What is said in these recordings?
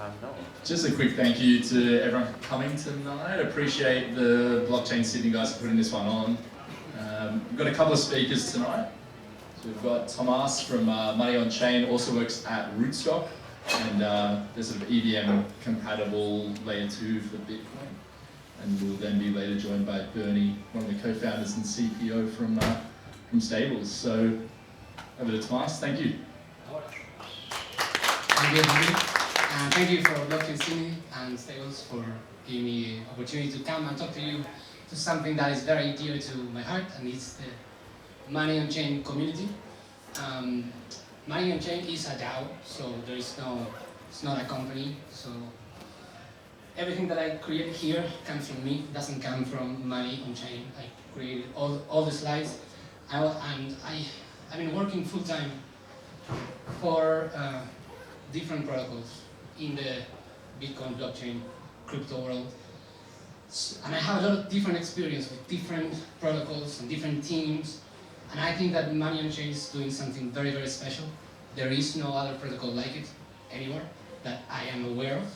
No. Just a quick thank you to everyone for coming tonight. Appreciate the Blockchain Sydney guys for putting this one on. We've got a couple of speakers tonight. So we've got Tomas from Money on Chain, also works at Rootstock, and there's sort of EVM compatible layer 2 for Bitcoin. And we'll then be later joined by Bernie, one of the co-founders and CPO from Stables. So over to Tomas, thank you. Thank you, Bernie. And thank you for Blockchain Sydney and Stables for giving me the opportunity to come and talk to you to something that is very dear to my heart, and it's the Money on Chain community. Money on Chain is a DAO, so it's not a company. So everything that I created here comes from me, doesn't come from Money on Chain. I created all the slides, and I've been working full time for different protocols in the Bitcoin blockchain crypto world. And I have a lot of different experience with different protocols and different teams. And I think that Money on Chain is doing something very, very special. There is no other protocol like it anywhere that I am aware of.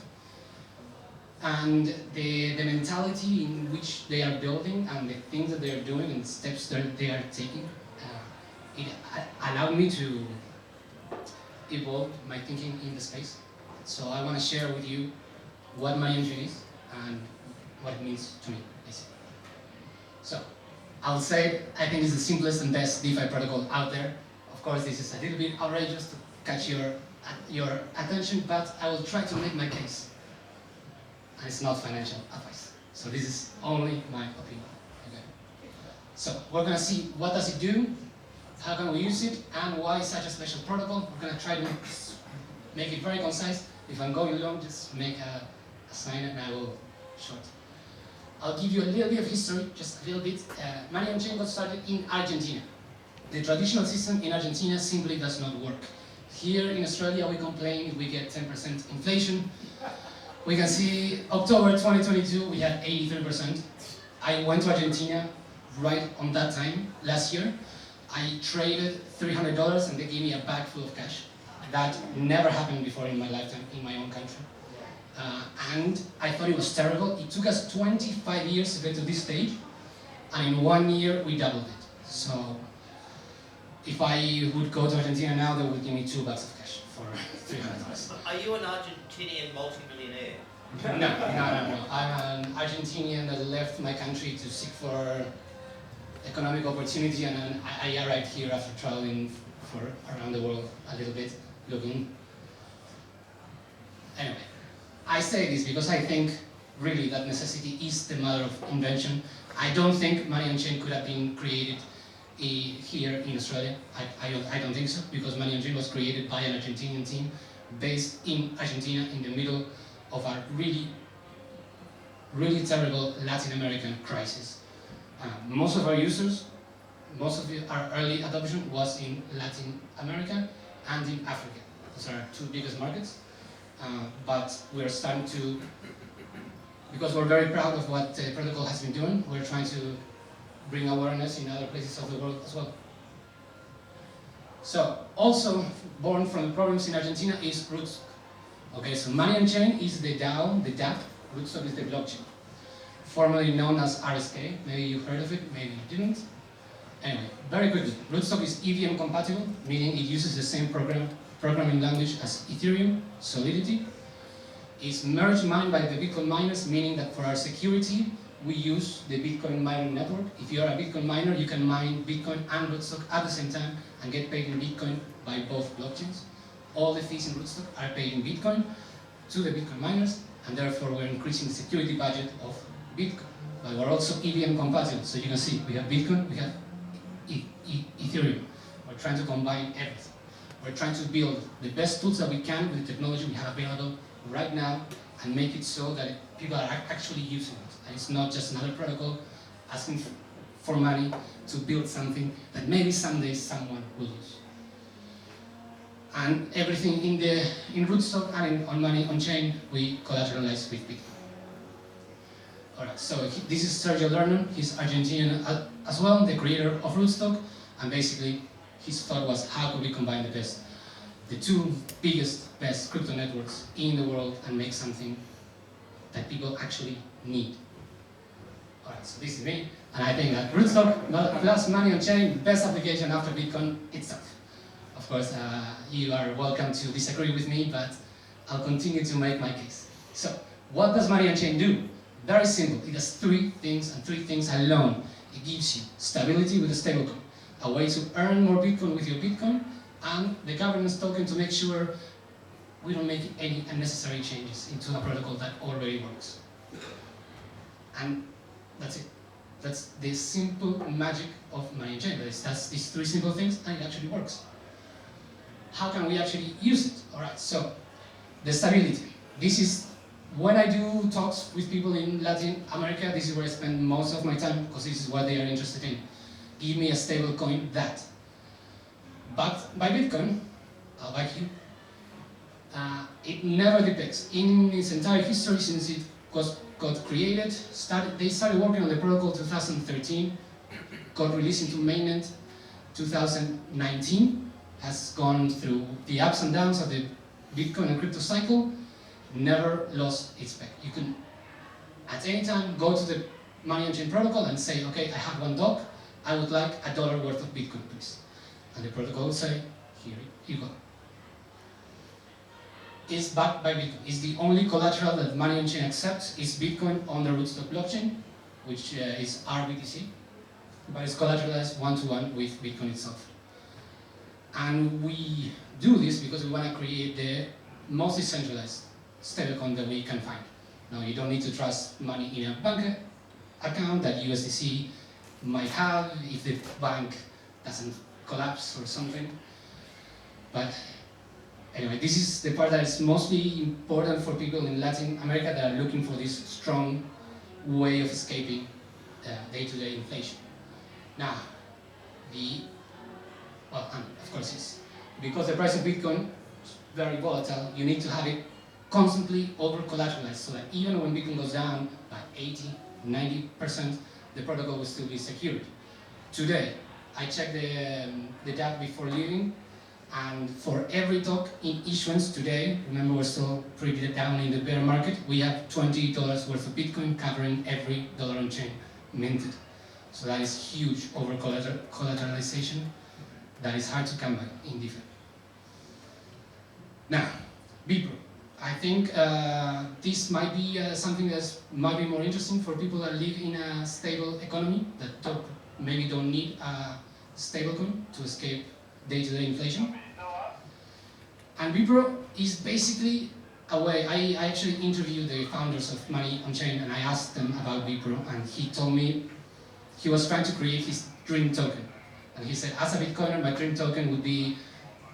And the mentality in which they are building and the things that they are doing and the steps that they are taking, it allowed me to evolve my thinking in the space. So I want to share with you what Money on Chain is and what it means to me, basically. So I'll say I think it's the simplest and best DeFi protocol out there. Of course, this is a little bit outrageous to catch your attention, but I will try to make my case. And it's not financial advice. So this is only my opinion. Okay. So we're going to see what does it do, how can we use it, and why such a special protocol. We're going to try to make it very concise. If I'm going long, just make a sign and I will short. I'll give you a little bit of history, just a little bit. Money on Chain got started in Argentina. The traditional system in Argentina simply does not work. Here in Australia, we complain we get 10% inflation. We can see October 2022, we had 83%. I went to Argentina right on that time, last year. I traded $300 and they gave me a bag full of cash. That never happened before in my lifetime, in my own country. And I thought it was terrible. It took us 25 years to get to this stage, and in 1 year we doubled it. So if I would go to Argentina now, they would give me 2 bags of cash for $300. Are you an Argentinian multimillionaire? No. I'm an Argentinian that left my country to seek for economic opportunity, and then I arrived here after traveling for around the world a little bit, looking. Anyway, I say this because I think really that necessity is the mother of invention. I don't think Money on Chain could have been created here in Australia. I don't think so, because Money on Chain was created by an Argentinian team based in Argentina in the middle of a really, really terrible Latin American crisis. Most of our users, most of our early adoption was in Latin America and in Africa. Those are our 2 biggest markets. But we're starting to, because we're very proud of what the protocol has been doing, we're trying to bring awareness in other places of the world as well. So, also born from the problems in Argentina is Rootstock. Okay, so Money on Chain is the DAO, the DApp. Rootstock is the blockchain, formerly known as RSK. Maybe you heard of it, maybe you didn't. Anyway, very quickly, Rootstock is EVM compatible, meaning it uses the same programming language as Ethereum, Solidity. It's merge mined by the Bitcoin miners, meaning that for our security, we use the Bitcoin mining network. If you're a Bitcoin miner, you can mine Bitcoin and Rootstock at the same time and get paid in Bitcoin by both blockchains. All the fees in Rootstock are paid in Bitcoin to the Bitcoin miners, and therefore we're increasing the security budget of Bitcoin. But we're also EVM compatible, so you can see we have Bitcoin, we have Ethereum. We're trying to combine everything. We're trying to build the best tools that we can with the technology we have available right now and make it so that people are actually using it. And it's not just another protocol asking for money to build something that maybe someday someone will use. And everything in Rootstock and on Money on Chain, we collateralize with Bitcoin. Alright, so this is Sergio Lerner. He's Argentinian as well, the creator of Rootstock, and basically his thought was, how could we combine the best? The 2 biggest best crypto networks in the world and make something that people actually need. Alright, so this is me, and I think that Rootstock plus money on chain, best application after Bitcoin itself. Of course, you are welcome to disagree with me, but I'll continue to make my case. So, what does money on chain do? Very simple. It does three things, and three things alone. It gives you stability with a stablecoin, a way to earn more Bitcoin with your Bitcoin, and the governance token to make sure we don't make any unnecessary changes into a protocol that already works. And that's it. That's the simple magic of money on chain. That's these three simple things, and it actually works. How can we actually use it? All right, so the stability. This is when I do talks with people in Latin America, this is where I spend most of my time because this is what they are interested in. Give me a stable coin that. Backed by Bitcoin, I'll back you. It never depicts. In its entire history since it got created, they started working on the protocol 2013, got released into mainnet 2019, has gone through the ups and downs of the Bitcoin and crypto cycle, never lost its peg. You can, at any time, go to the money on chain protocol and say, okay, I have $1, I would like $1 worth of Bitcoin, please. And the protocol will say, here you go. It's backed by Bitcoin. It's the only collateral that money on chain accepts is Bitcoin on the Rootstock blockchain, which is RBTC, but it's collateralized one-to-one with Bitcoin itself. And we do this because we want to create the most decentralized stablecoin that we can find. Now, you don't need to trust money in a bank account that USDC might have if the bank doesn't collapse or something. But anyway, this is the part that is mostly important for people in Latin America that are looking for this strong way of escaping day-to-day inflation. Now, of course, it's because the price of Bitcoin is very volatile, you need to have it constantly over-collateralized so that even when Bitcoin goes down by 80, 90%, the protocol will still be secured. Today, I checked the DApp before leaving, and for every stock in issuance today, remember we're still pretty down in the bear market, we have $20 worth of Bitcoin covering every dollar on chain minted. So that is huge over-collateralization that is hard to come by in DeFi. Now, BPRO. I think this might be something that might be more interesting for people that live in a stable economy that maybe don't need a stablecoin to escape day-to-day inflation. And BPRO is basically a way. I actually interviewed the founders of Money on Chain and I asked them about BPRO, and he told me he was trying to create his dream token. And he said, as a Bitcoiner, my dream token would be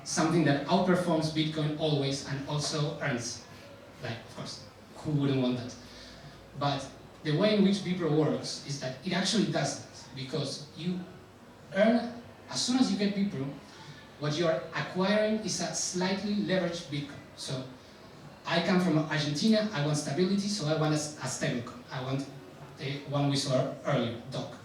something that outperforms Bitcoin always and also earns. Like, of course, who wouldn't want that? But the way in which BPRO works is that it actually does that, because you earn, as soon as you get BPRO, what you are acquiring is a slightly leveraged Bitcoin. So I come from Argentina, I want stability, so I want a stablecoin. I want the one we saw earlier, DOC.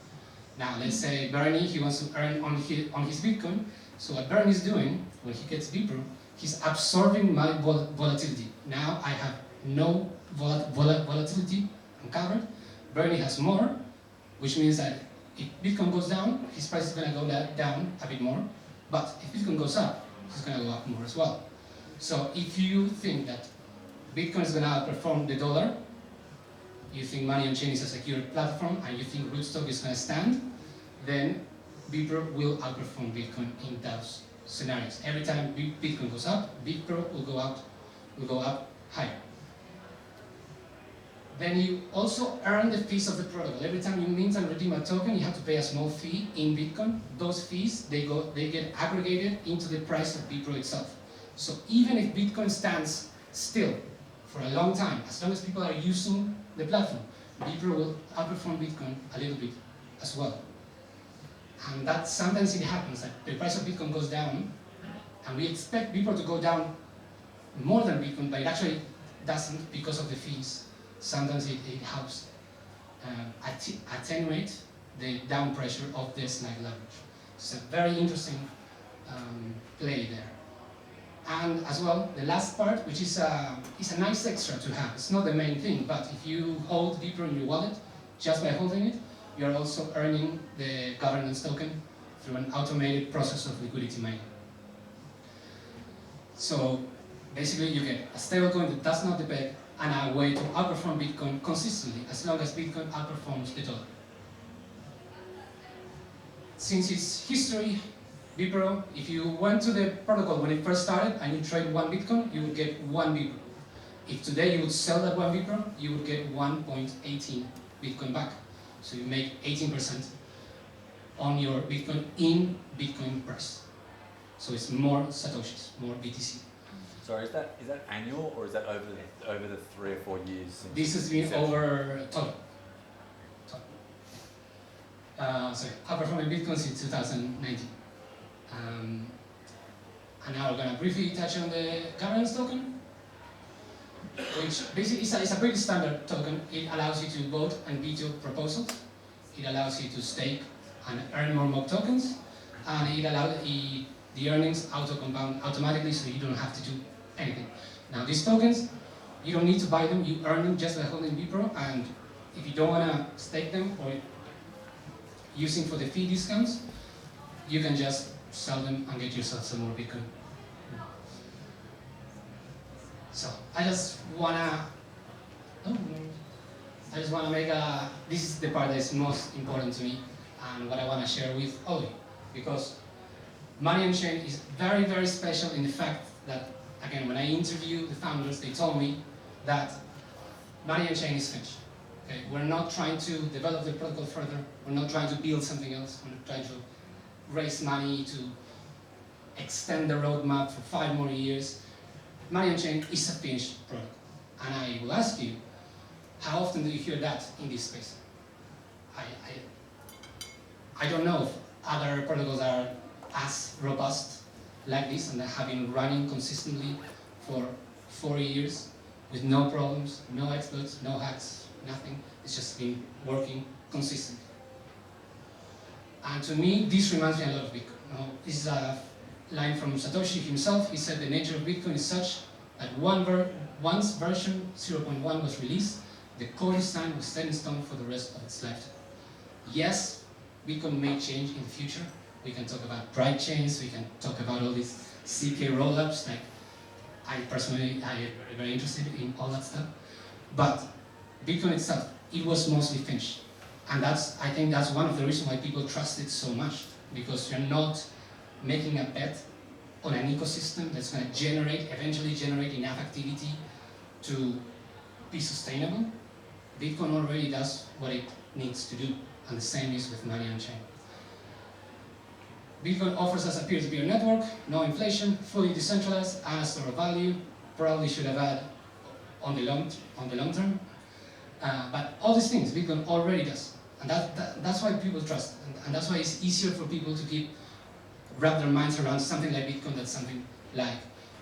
Now, let's say Bernie, he wants to earn on his Bitcoin. So what Bernie is doing, when he gets BPRO, he's absorbing my volatility. Now I have no volatility, I'm covered. Bernie has more, which means that if Bitcoin goes down, his price is going to go down a bit more. But if Bitcoin goes up, it's going to go up more as well. So if you think that Bitcoin is going to outperform the dollar, you think Money on Chain is a secure platform, and you think Rootstock is going to stand, then BPRO will outperform Bitcoin in those scenarios. Every time Bitcoin goes up, BPRO will go up higher. Then you also earn the fees of the protocol. Every time you mint and redeem a token, you have to pay a small fee in Bitcoin. Those fees, they get aggregated into the price of BPRO itself. So even if Bitcoin stands still for a long time, as long as people are using the platform, BPRO will outperform Bitcoin a little bit as well. And that sometimes it happens that the price of Bitcoin goes down, and we expect BPRO to go down more than Bitcoin, but it actually doesn't because of the fees. Sometimes it helps attenuate the down pressure of the snag leverage. It's a very interesting play there. And as well, the last part, which is a nice extra to have. It's not the main thing, but if you hold deeper in your wallet, just by holding it, you're also earning the governance token through an automated process of liquidity mining. So basically you get a stablecoin that does not depend and a way to outperform Bitcoin consistently, as long as Bitcoin outperforms the dollar. Since its history, Bipro, if you went to the protocol when it first started and you trade 1 Bitcoin, you would get 1 Bipro. If today you would sell that 1 Bipro, you would get 1.18 Bitcoin back. So you make 18% on your Bitcoin in Bitcoin price. So it's more Satoshis, more BTC. Sorry, is that annual or is that over the 3 or 4 years? Since This has been inception? over total. Sorry, outperforming Bitcoin since 2019. And now we're going to briefly touch on the governance token, which basically is a pretty standard token. It allows you to vote and veto proposals. It allows you to stake and earn more mock tokens, and it allows the earnings auto-compound automatically, so you don't have to do anything. Now these tokens, you don't need to buy them, you earn them just by holding Bipro, and if you don't want to stake them or using for the fee discounts, you can just sell them and get yourself some more Bitcoin. So I just wanna make this is the part that is most important to me and what I wanna share with all of you, because Money on Chain is very, very special in the fact that, again, when I interviewed the founders, they told me that Money on Chain is finished. Okay? We're not trying to develop the protocol further. We're not trying to build something else. We're not trying to raise money to extend the roadmap for 5 more years. Money on Chain is a finished product. And I will ask you, how often do you hear that in this space? I don't know if other protocols are as robust like this and that have been running consistently for 4 years with no problems, no exploits, no hacks, nothing. It's just been working consistently. And to me, this reminds me a lot of Bitcoin. Now, this is a line from Satoshi himself. He said the nature of Bitcoin is such that once version 0.1 was released, the core design was set in stone for the rest of its lifetime. Yes, Bitcoin may change in the future. We can talk about bright chains, we can talk about all these CK rollups, like I personally am very interested in all that stuff. But Bitcoin itself, it was mostly finished. And I think that's one of the reasons why people trust it so much, because you're not making a bet on an ecosystem that's going to eventually generate enough activity to be sustainable. Bitcoin already does what it needs to do, and the same is with Money on Chain. Bitcoin offers us a peer-to-peer network, no inflation, fully decentralized, and a store of value. Probably should have had on the long term. But all these things Bitcoin already does, and that's why people trust, and that's why it's easier for people to wrap their minds around something like Bitcoin than something like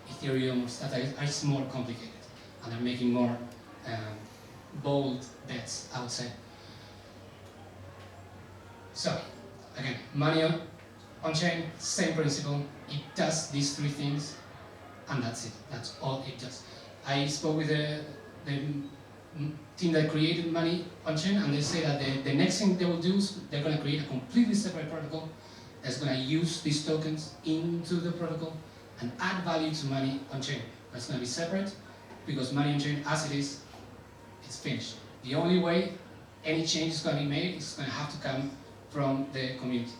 Ethereum that are more complicated, and they're making more bold bets, I would say. So, again, Money on Chain, same principle. It does these 3 things, and that's it. That's all it does. I spoke with the team that created Money on Chain, and they say that the next thing they will do is they're going to create a completely separate protocol that's going to use these tokens into the protocol and add value to Money on Chain. That's going to be separate, because Money on Chain, as it is, it's finished. The only way any change is going to be made is going to have to come from the community.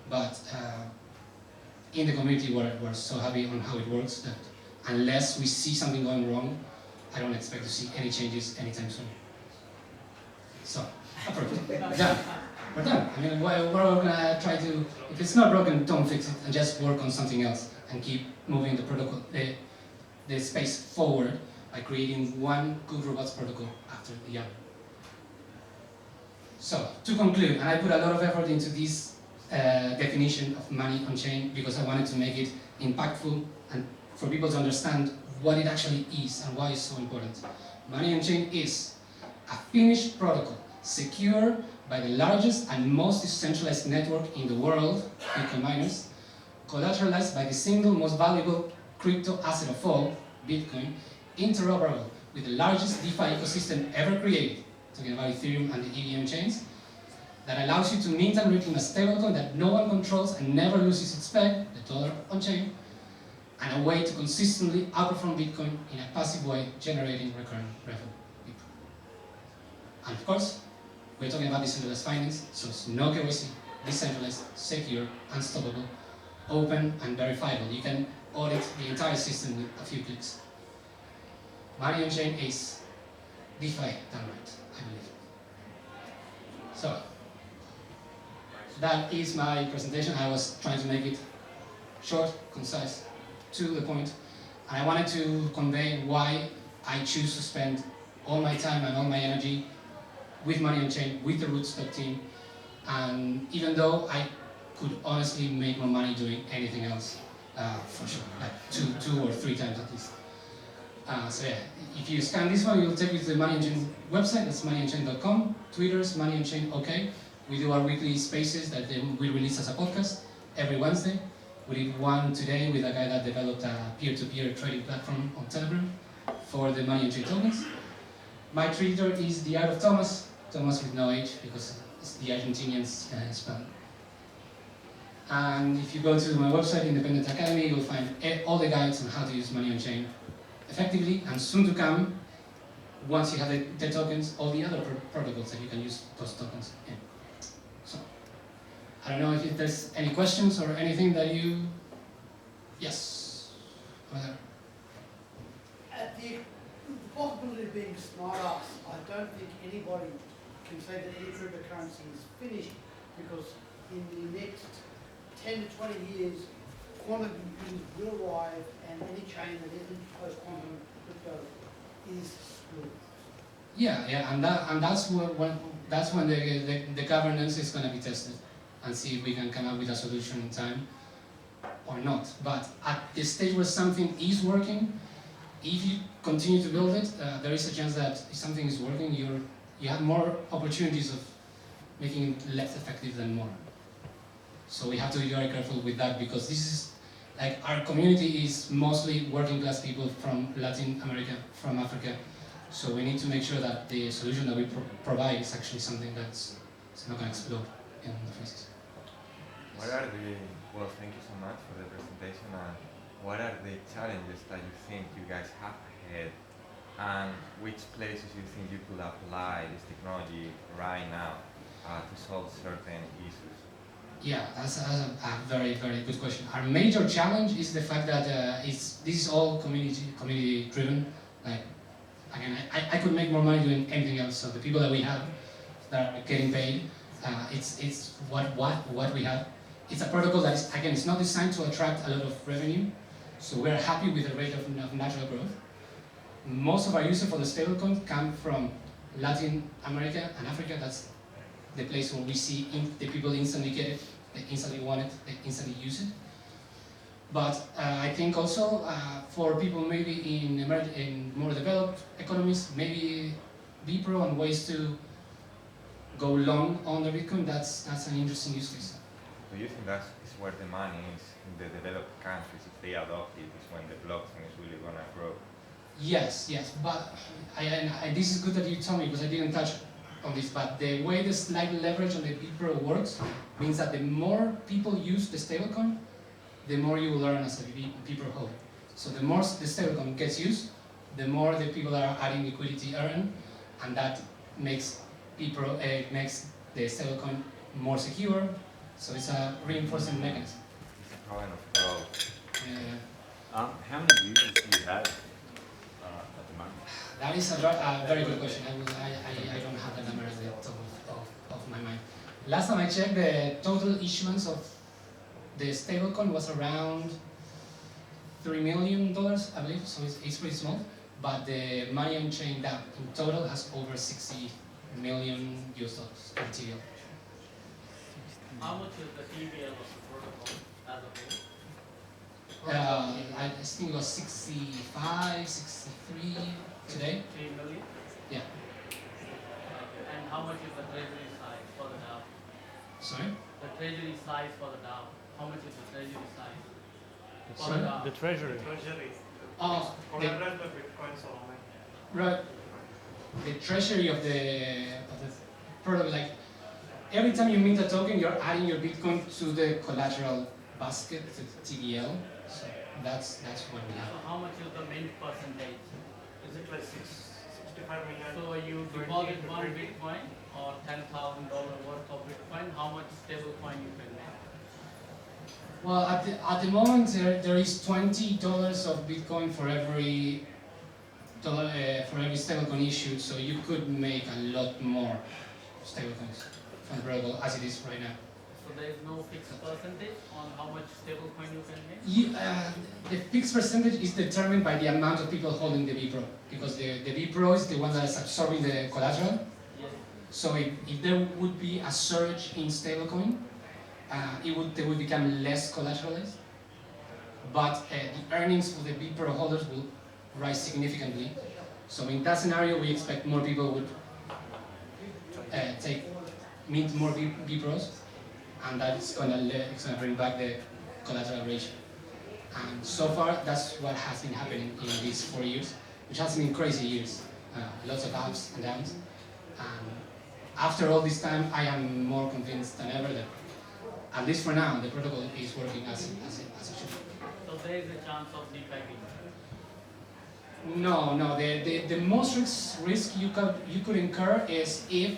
But in the community, we're so happy on how it works that unless we see something going wrong, I don't expect to see any changes anytime soon. So, perfect. Done. We're done. I mean, we're going to try to, if it's not broken, don't fix it, and just work on something else and keep moving the protocol, the space forward by creating one good robots protocol after the other. So, to conclude, and I put a lot of effort into this definition of Money on Chain because I wanted to make it impactful and for people to understand what it actually is and why it's so important. Money on Chain is a finished protocol, secure by the largest and most decentralized network in the world, Bitcoin miners, collateralized by the single most valuable crypto asset of all, Bitcoin, interoperable with the largest DeFi ecosystem ever created, talking about Ethereum and the EVM chains, that allows you to mint and redeem a stablecoin that no one controls and never loses its peg, the dollar on-chain, and a way to consistently outperform Bitcoin in a passive way, generating recurring revenue. And of course, we're talking about decentralized finance, so it's no KYC, decentralized, secure, unstoppable, open, and verifiable. You can audit the entire system with a few clicks. Money on chain is DeFi done right, I believe. So, that is my presentation. I was trying to make it short, concise, to the point. And I wanted to convey why I choose to spend all my time and all my energy with Money on Chain, with the Rootstock team. And even though I could honestly make more money doing anything else, for sure, like two or three times at least. So yeah, if you scan this one, you'll take you to the Money on Chain website. That's moneyonchain.com. Twitter's Money on Chain OK. We do our weekly spaces that we release as a podcast every Wednesday. We did one today with a guy that developed a peer-to-peer trading platform on Telegram for the Money on Chain tokens. My Twitter is the Art of Tomas, Tomas with no H because it's the Argentinians spell. And if you go to my website, Independent Academy, you'll find all the guides on how to use Money on Chain effectively, and soon to come, once you have the tokens, all the other protocols that you can use those tokens in. So, I don't know if there's any questions or anything that you... Yes? Over there. At the possibility of being smart-ass, I don't think anybody can say that any cryptocurrency is finished, because in the next 10 to 20 years, quantum computing will arrive, and any chain that isn't post-quantum crypto is screwed. Yeah, and that's when the governance is going to be tested, and see if we can come up with a solution in time or not. But at the stage where something is working, if you continue to build it, there is a chance that if something is working, you have more opportunities of making it less effective than more. So we have to be very careful with that, because this is, like, our community is mostly working class people from Latin America, from Africa. So we need to make sure that the solution that we provide is actually something that's not going to explode in the faces. What are the, well, thank you so much for the presentation, and what are the challenges that you think you guys have ahead, and which places you think you could apply this technology right now to solve certain issues? Yeah, that's a very, very good question. Our major challenge is the fact that this is all community driven. Like, again, I could make more money doing anything else. So the people that we have that are getting paid, it's what we have. It's a protocol that is, again, it's not designed to attract a lot of revenue. So we're happy with the rate of natural growth. Most of our users for the stablecoin come from Latin America and Africa. That's the place where we see the people instantly get it, they instantly want it, they instantly use it. But I think also for people maybe in more developed economies, maybe BPRO and ways to go long on the Bitcoin, that's an interesting use case. Do you think that is where the money is in the developed countries? If they adopt it, is when the blockchain is really going to grow? Yes, but this is good that you told me, because I didn't touch on this, but the way the slide leverage on the BPRO works means that the more people use the stablecoin, the more you will earn as a BPRO holder. So the more the stablecoin gets used, the more the people that are adding liquidity earn, and that makes makes the stablecoin more secure. So it's a reinforcing mechanism. It's a problem of growth. How many users do you have at the moment? That is a very good question. I don't have the number at the top of my mind. Last time I checked, the total issuance of the stablecoin was around $3 million, I believe, so it's pretty small. But the Money on Chain DApp in total has over $60 million US TVL. How much is the TVL of the protocol as a whole? I think it was 65, 63 today. 3 million? Yeah. Okay. And how much is the treasury size for the DAO? Sorry? The treasury size for the DAO. How much is the treasury size? For the The treasury. Treasury. Oh, Collateral the bitcoins online. right. The treasury of the product, like every time you mint a token, you're adding your Bitcoin to the collateral basket, the TVL. So that's what we have. So how much is the mint percentage? Is it like 65 million? So you 20 deposit to one 20? Bitcoin or $10,000 worth of Bitcoin, how much stable coin you can make? Well, at the moment there is $20 of Bitcoin for every dollar for every stablecoin issued. So you could make a lot more stablecoins from the protocol as it is right now. So there is no fixed percentage on how much stable coin you can make? The fixed percentage is determined by the amount of people holding the vPro, because the vPro is the one that is absorbing the collateral. Yes. So if there would be a surge in stablecoin, they would become less collateralized, but the earnings for the vPro holders will rise significantly. So in that scenario, we expect more people would mint more vPros, and that's gonna bring back the collateral ratio. And so far, that's what has been happening in these 4 years, which has been crazy years, lots of ups and downs. And after all this time, I am more convinced than ever that, at least for now, the protocol is working as it should. So there is a chance of defagging. No. The most risk you could incur is if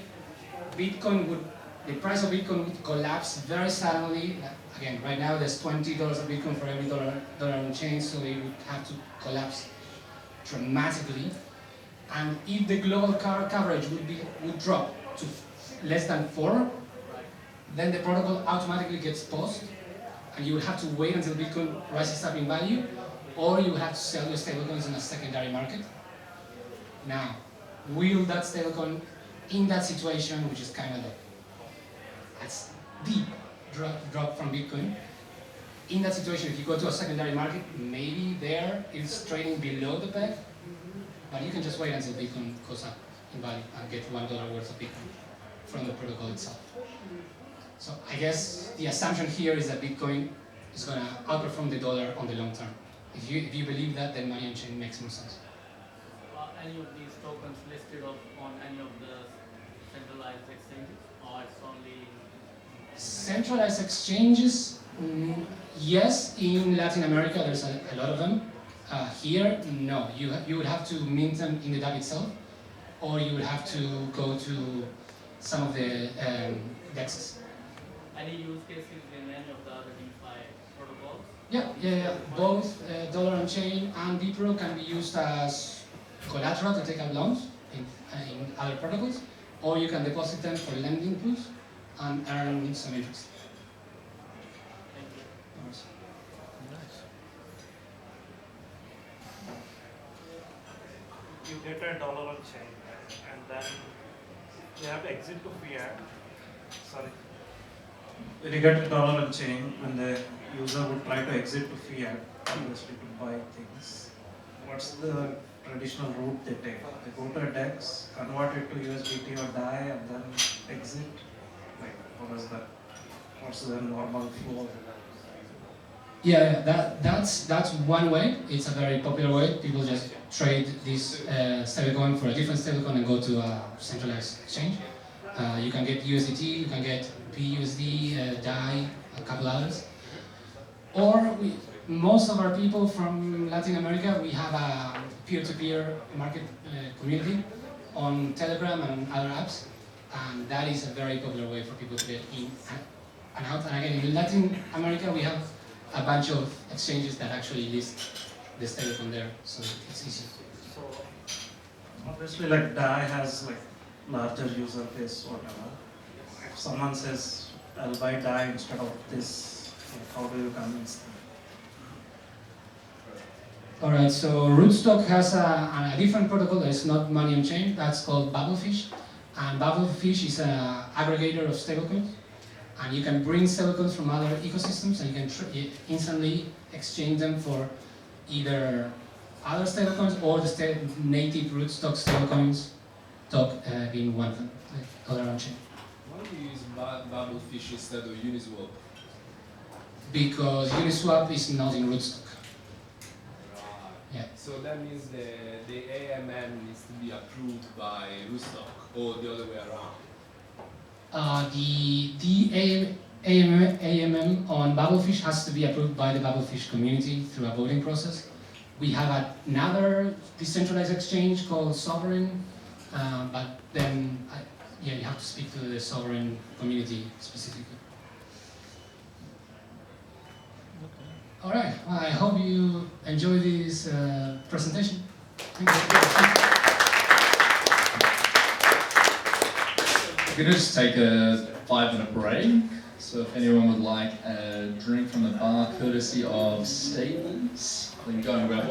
the price of Bitcoin would collapse very suddenly. Again, right now there's $20 of Bitcoin for every dollar on chain, so it would have to collapse dramatically. And if the global coverage would drop to less than 4, then the protocol automatically gets paused, and you will have to wait until Bitcoin rises up in value, or you will have to sell your stablecoins in a secondary market. Now, will that stablecoin in that situation, which is kind of a deep drop from Bitcoin, in that situation, if you go to a secondary market, maybe there it's trading below the peg, but you can just wait until Bitcoin goes up in value and get $1 worth of Bitcoin from the protocol itself. So I guess the assumption here is that Bitcoin is going to outperform the dollar on the long term. If you believe that, then money on chain makes more sense. Any of these tokens listed on any of the centralized exchanges, or it's only Centralized exchanges, yes. In Latin America, there's a lot of them. Here, no. You would have to mint them in the DApp itself, or you would have to go to some of the dexes. any use cases in any of the other DeFi protocols? Yeah. Both dollar on chain and vPro can be used as collateral to take out loans in other protocols, or you can deposit them for lending pools and earn some interest. Thank you. Of course. You get a dollar on chain, and then you have to exit to fiat. Sorry. When you get a dollar on chain, when the user would try to exit to fiat industry to buy things, what's the traditional route they take? They go to a DEX, convert it to USDT or DAI, and then exit. Like, what is that? What's the normal flow? Yeah, that's one way. It's a very popular way. People just trade this stablecoin for a different stablecoin and go to a centralized exchange. You can get USDT, you can get BUSD, DAI, a couple others. Or most of our people from Latin America, we have a peer-to-peer market community on Telegram and other apps, and that is a very popular way for people to get in and out. And again, in Latin America, we have a bunch of exchanges that actually list the stablecoin there, so it's easy. So obviously, like DAI has like larger user base, whatever. If someone says, "I'll buy DAI instead of this," how do you convince them? All right, so Rootstock has a different protocol that is not money on chain. That's called Bubblefish, and Bubblefish is an aggregator of stablecoins. And you can bring stablecoins from other ecosystems, and you can instantly exchange them for either other stablecoins or the native Rootstock stablecoins, being one of them, like dollar on chain. Why do you use Bubblefish instead of Uniswap? because Uniswap is not in Rootstock. Right. Yeah. So that means the AMM needs to be approved by Rootstock, or the other way around. The AMM on Bubblefish has to be approved by the Bubblefish community through a voting process. We have another decentralized exchange called Sovereign, but then you have to speak to the Sovereign community specifically. All right, I hope you enjoy this presentation. Thank you. We're going to just take a 5-minute break. So if anyone would like a drink from the bar, courtesy of Stevens, then go and grab one.